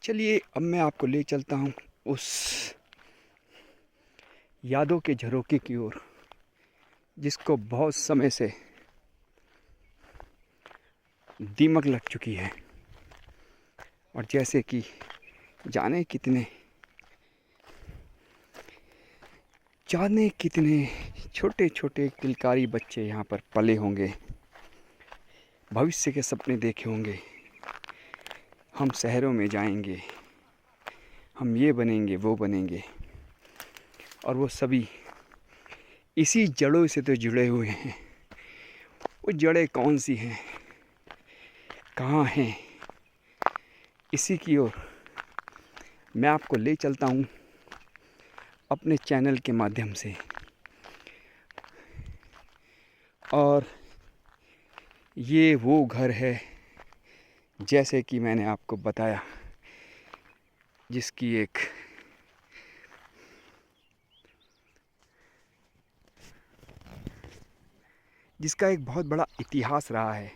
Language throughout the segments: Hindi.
चलिए अब मैं आपको ले चलता हूँ उस यादों के झरोखे की ओर, जिसको बहुत समय से दीमक लग चुकी है। और जैसे कि जाने कितने छोटे छोटे किलकारी बच्चे यहाँ पर पले होंगे, भविष्य के सपने देखे होंगे। हम शहरों में जाएंगे, हम ये बनेंगे वो बनेंगे, और वो सभी इसी जड़ों से तो जुड़े हुए हैं। वो जड़ें कौन सी हैं, कहाँ हैं, इसी की ओर मैं आपको ले चलता हूँ अपने चैनल के माध्यम से। और ये वो घर है, जैसे कि मैंने आपको बताया, जिसका एक बहुत बड़ा इतिहास रहा है।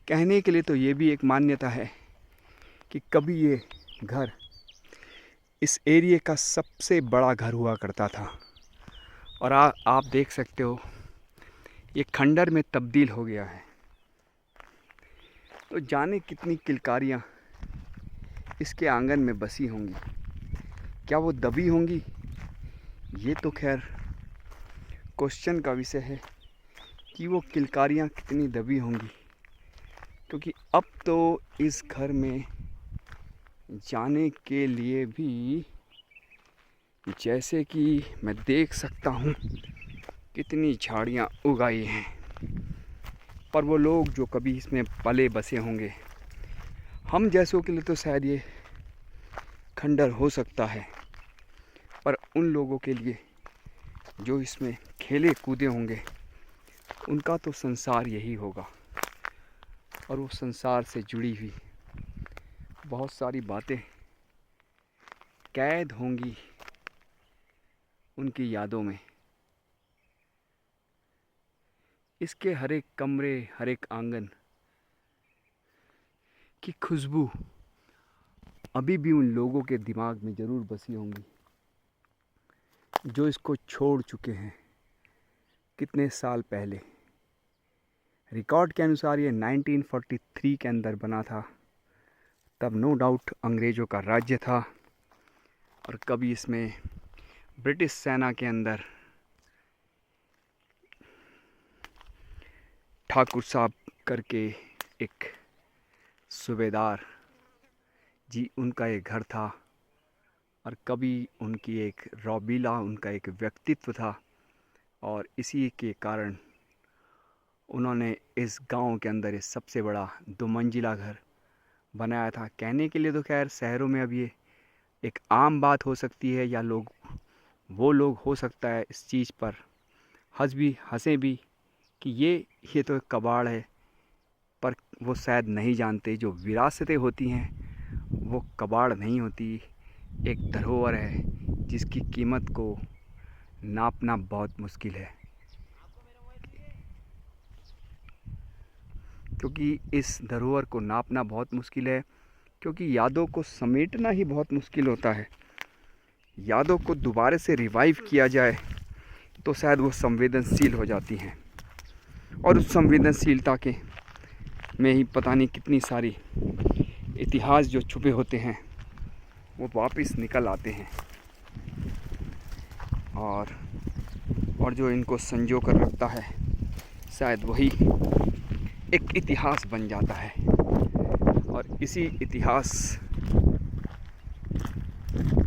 कहने के लिए तो ये भी एक मान्यता है कि कभी ये घर इस एरिया का सबसे बड़ा घर हुआ करता था। और आप देख सकते हो ये खंडर में तब्दील हो गया है। तो जाने कितनी किलकारियाँ इसके आंगन में बसी होंगी, क्या वो दबी होंगी? ये तो खैर क्वेश्चन का विषय है कि वो किलकारियाँ कितनी दबी होंगी, क्योंकि अब तो इस घर में जाने के लिए भी जैसे कि मैं देख सकता हूँ कितनी झाड़ियाँ उगाई हैं। पर वो लोग जो कभी इसमें पले बसे होंगे, हम जैसों के लिए तो शायद ये खंडर हो सकता है, पर उन लोगों के लिए जो इसमें खेले कूदे होंगे, उनका तो संसार यही होगा। और वो संसार से जुड़ी हुई बहुत सारी बातें कैद होंगी उनकी यादों में। इसके हर एक कमरे, हर एक आंगन की खुशबू अभी भी उन लोगों के दिमाग में ज़रूर बसी होंगी जो इसको छोड़ चुके हैं कितने साल पहले। रिकॉर्ड के अनुसार ये 1943 के अंदर बना था। तब नो डाउट अंग्रेज़ों का राज्य था, और कभी इसमें ब्रिटिश सेना के अंदर ठाकुर साहब करके एक सूबेदार जी, उनका एक घर था। और कभी उनकी एक रौबीला, उनका एक व्यक्तित्व था, और इसी के कारण उन्होंने इस गांव के अंदर इस सबसे बड़ा 2 मंजिला घर बनाया था। कहने के लिए तो खैर शहरों में अब ये एक आम बात हो सकती है, या वो लोग हो सकता है इस चीज़ पर हंसे भी कि ये तो एक कबाड़ है। पर वो शायद नहीं जानते, जो विरासतें होती हैं वो कबाड़ नहीं होती, एक धरोहर है जिसकी कीमत को नापना बहुत मुश्किल है। क्योंकि इस धरोहर को नापना बहुत मुश्किल है, क्योंकि यादों को समेटना ही बहुत मुश्किल होता है। यादों को दोबारा से रिवाइव किया जाए तो शायद वो संवेदनशील हो जाती हैं, और उस संवेदनशीलता के में ही पता नहीं कितनी सारी इतिहास जो छुपे होते हैं वो वापस निकल आते हैं, और जो इनको संजो कर रखता है शायद वही एक इतिहास बन जाता है। और इसी इतिहास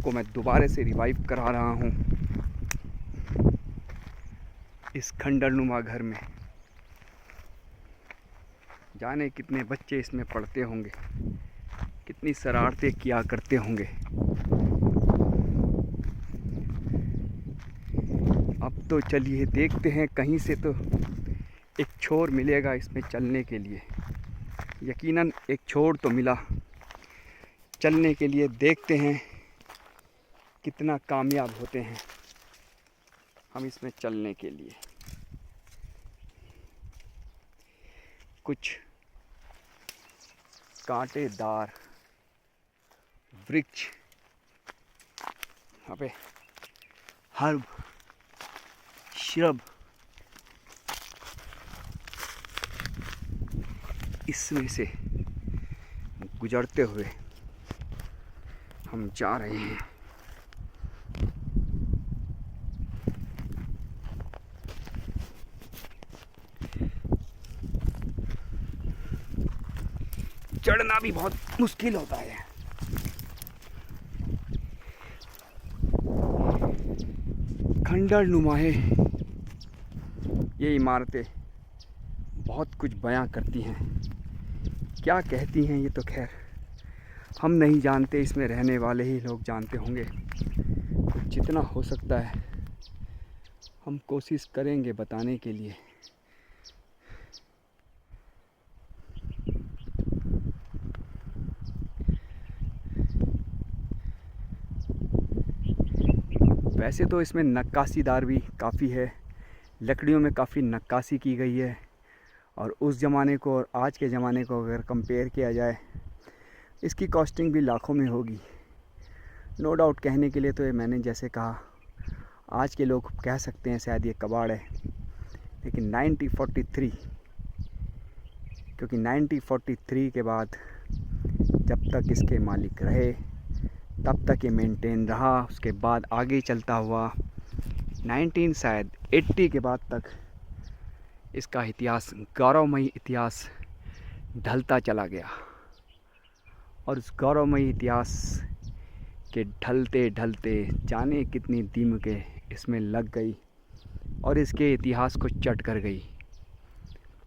को मैं दोबारा से रिवाइव करा रहा हूँ इस खंडरनुमा घर में। जाने कितने बच्चे इसमें पढ़ते होंगे, कितनी शरारतें किया करते होंगे। अब तो चलिए देखते हैं, कहीं से तो एक छोर मिलेगा इसमें चलने के लिए। यकीनन एक छोर तो मिला चलने के लिए। देखते हैं कितना कामयाब होते हैं हम इसमें चलने के लिए। कुछ कांटेदार वृक्ष, यहाँ पे हर्ब, श्रब, इसमें से गुजरते हुए हम जा रहे हैं। चढ़ना भी बहुत मुश्किल होता है। खंडर नुमा है ये इमारतें, बहुत कुछ बयां करती हैं। क्या कहती हैं ये तो खैर हम नहीं जानते, इसमें रहने वाले ही लोग जानते होंगे। तो जितना हो सकता है हम कोशिश करेंगे बताने के लिए। वैसे तो इसमें नक्काशीदार भी काफ़ी है, लकड़ियों में काफ़ी नक्काशी की गई है। और उस ज़माने को और आज के ज़माने को अगर कंपेयर किया जाए, इसकी कॉस्टिंग भी लाखों में होगी। नो डाउट, कहने के लिए तो ये मैंने जैसे कहा, आज के लोग कह सकते हैं शायद ये कबाड़ है, लेकिन 1943, क्योंकि 1943 के बाद जब तक इसके मालिक रहे तब तक ये मेंटेन रहा। उसके बाद आगे चलता हुआ 1980 के बाद तक इसका इतिहास, गौरवमयी इतिहास ढलता चला गया। और उस गौरवमयी इतिहास के ढलते ढलते जाने कितनी दीमकें इसमें लग गई और इसके इतिहास को चट कर गई।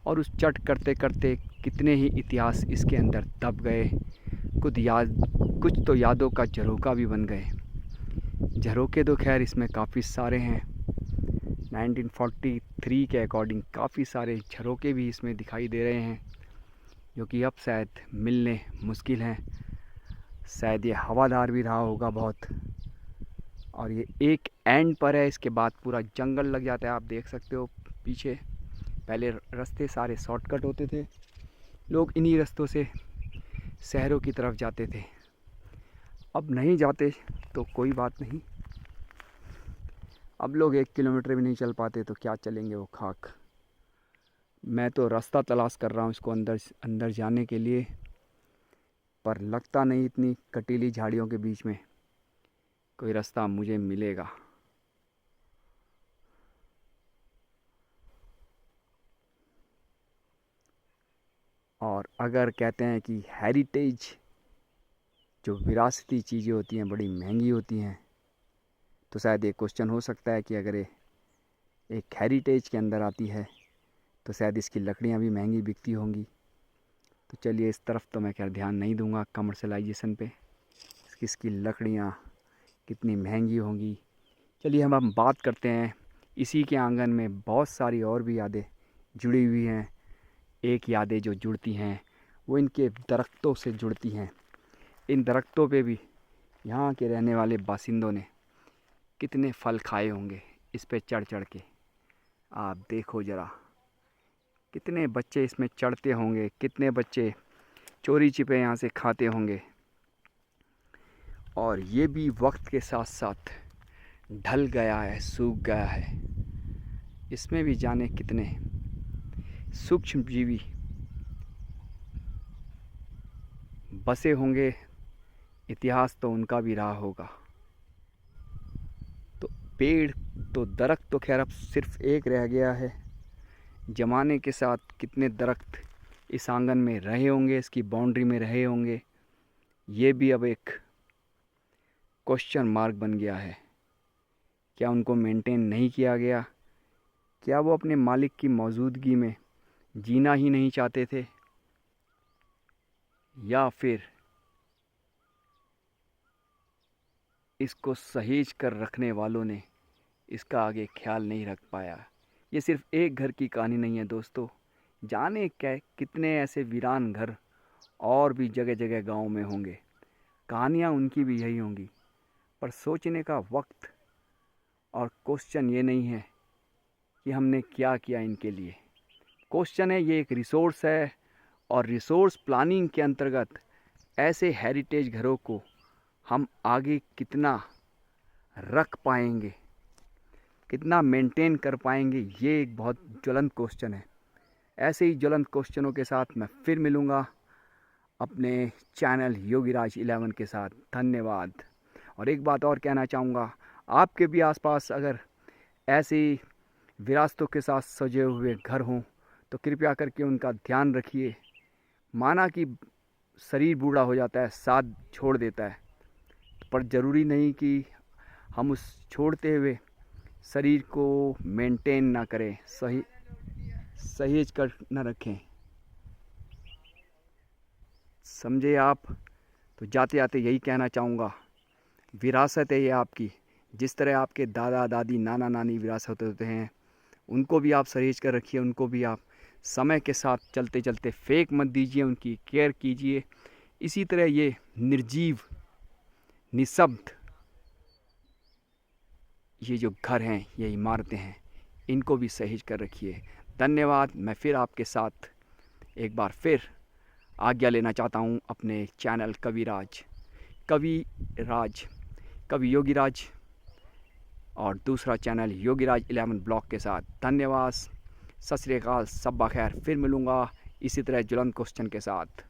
और उस चट करते करते कितने ही इतिहास इसके अंदर दब गए। कुछ तो यादों का झरोका भी बन गए। झरोके तो खैर इसमें काफ़ी सारे हैं। 1943 के अकॉर्डिंग काफ़ी सारे झरोके भी इसमें दिखाई दे रहे हैं, जो कि अब शायद मिलने मुश्किल हैं। शायद ये हवादार भी रहा होगा बहुत। और ये एक एंड पर है, इसके बाद पूरा जंगल लग जाता है। आप देख सकते हो पीछे, पहले रास्ते सारे शॉर्टकट होते थे, लोग इन्हीं रास्तों से शहरों की तरफ जाते थे। अब नहीं जाते तो कोई बात नहीं, अब लोग 1 किलोमीटर भी नहीं चल पाते तो क्या चलेंगे वो खाक। मैं तो रास्ता तलाश कर रहा हूँ इसको अंदर जाने के लिए, पर लगता नहीं इतनी कटीली झाड़ियों के बीच में कोई रास्ता मुझे मिलेगा। और अगर कहते हैं कि हेरिटेज, जो विरासती चीज़ें होती हैं बड़ी महंगी होती हैं, तो शायद ये क्वेश्चन हो सकता है कि अगर ये एक हेरिटेज के अंदर आती है तो शायद इसकी लकड़ियाँ भी महंगी बिकती होंगी। तो चलिए, इस तरफ तो मैं खैर ध्यान नहीं दूंगा कमर्शलाइजेशन पे, इसकी लकड़ियाँ कितनी महंगी होंगी। चलिए हम बात करते हैं। इसी के आंगन में बहुत सारी और भी यादें जुड़ी हुई हैं। एक यादें जो जुड़ती हैं वो इनके दरख्तों से जुड़ती हैं। इन दरख्तों पे भी यहाँ के रहने वाले बासिंदों ने कितने फल खाए होंगे इस पे चढ़ चढ़ के। आप देखो ज़रा, कितने बच्चे इसमें चढ़ते होंगे, कितने बच्चे चोरी छिपे यहाँ से खाते होंगे। और ये भी वक्त के साथ साथ ढल गया है, सूख गया है। इसमें भी जाने कितने सूक्ष्म जीवी बसे होंगे, इतिहास तो उनका भी रहा होगा। तो पेड़ तो दरख्त तो खैर अब सिर्फ एक रह गया है। ज़माने के साथ कितने दरख्त इस आंगन में रहे होंगे, इसकी बाउंड्री में रहे होंगे, ये भी अब एक क्वेश्चन मार्क बन गया है। क्या उनको मेंटेन नहीं किया गया? क्या वो अपने मालिक की मौजूदगी में जीना ही नहीं चाहते थे? या फिर इसको सहेज कर रखने वालों ने इसका आगे ख्याल नहीं रख पाया? ये सिर्फ एक घर की कहानी नहीं है दोस्तों, जाने क्या कितने ऐसे वीरान घर और भी जगह जगह गांव में होंगे। कहानियाँ उनकी भी यही होंगी। पर सोचने का वक्त और क्वेश्चन ये नहीं है कि हमने क्या किया इनके लिए। क्वेश्चन है, ये एक रिसोर्स है और रिसोर्स प्लानिंग के अंतर्गत ऐसे हेरिटेज घरों को हम आगे कितना रख पाएंगे, कितना मेंटेन कर पाएंगे, ये एक बहुत ज्वलंत क्वेश्चन है। ऐसे ही ज्वलंत क्वेश्चनों के साथ मैं फिर मिलूँगा अपने चैनल योगीराज 11 के साथ। धन्यवाद। और एक बात और कहना चाहूँगा, आपके भी आसपास अगर ऐसे विरासतों के साथ सजे हुए घर हों तो कृपया करके उनका ध्यान रखिए। माना कि शरीर बूढ़ा हो जाता है, साथ छोड़ देता है, पर ज़रूरी नहीं कि हम उस छोड़ते हुए शरीर को मेंटेन ना करें, सहेज कर न रखें। समझे आप? तो जाते जाते यही कहना चाहूँगा, विरासत है ये आपकी। जिस तरह आपके दादा दादी नाना नानी विरासत होते हैं, उनको भी आप सहेज कर रखिए, उनको भी आप समय के साथ चलते चलते फेंक मत दीजिए, उनकी केयर कीजिए। इसी तरह ये निर्जीव निशब्द ये जो घर हैं, ये इमारतें हैं, इनको भी सहेज कर रखिए। धन्यवाद। मैं फिर आपके साथ एक बार फिर आज्ञा लेना चाहता हूँ अपने चैनल कवि योगीराज और दूसरा चैनल योगीराज 11 ब्लॉग के साथ। धन्यवाद। सत श्री अकाल, सब्बा खैर। फिर मिलूँगा इसी तरह ज्वलंत क्वेश्चन के साथ।